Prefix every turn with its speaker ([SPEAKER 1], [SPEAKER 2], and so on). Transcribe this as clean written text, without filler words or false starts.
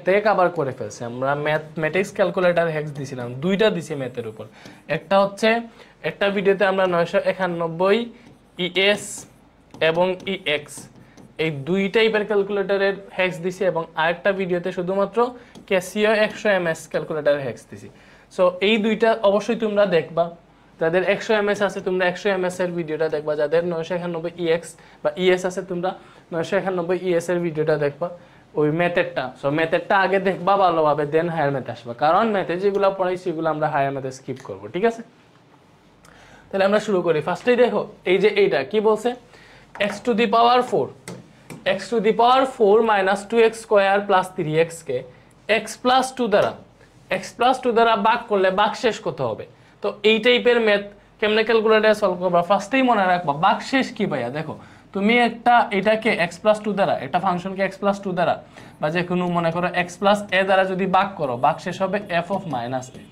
[SPEAKER 1] থেকে কভার করে ফেলছি। আমরা ম্যাথমেটিক্স ক্যালকুলেটর হ্যাক্স দিছিলাম, দুইটা দিছি ম্যাথের উপর। একটা হচ্ছে একটা ভিডিওতে আমরা 991 ইএস এবং ইএক্স এই দুই টাইপের ক্যালকুলেটরের হ্যাক্স দিছি, এবং আরেকটা ভিডিওতে শুধুমাত্র ক্যাসিও 100 ms ক্যালকুলেটরের হ্যাক্স দিছি। সো এই দুইটা অবশ্যই তোমরা দেখবা, যাদের 100 ms আছে তোমরা 100 ms এর ভিডিওটা দেখবা, যাদের 991 ইএক্স বা ইএস আছে তোমরা 991 ইএস এর ভিডিওটা দেখবা, ওই ম্যাথেরটা। সো ম্যাথেরটা আগে দেখবা ভালোভাবে, দেন হায়ার ম্যাথে আসবা, কারণ ম্যাথে যেগুলো পড়াইছি সেগুলো আমরা হায়ার ম্যাথে স্কিপ করব, ঠিক আছে? তাহলে আমরা শুরু করি। ফার্স্টেই দেখো এই যে এইটা কি বলছে, x to the power 4 x to the power 4 minus 2x square plus 3x K x plus 2 দ্বারা ভাগ করলে ভাগশেষ কত হবে? তো এই টাইপের ম্যাথ কেমনে ক্যালকুলেটরে সলভ করবা ফার্স্টেই মনে রাখবা ভাগশেষ কি ভাইয়া। দেখো তুমি একটা এটাকে x প্লাস 2 দ্বারা, একটা ফাংশনকে x প্লাস 2 দ্বারা বা যে কোনো মনে করো x প্লাস a দ্বারা যদি ভাগ করো, ভাগশেষ হবে f অফ মাইনাস a।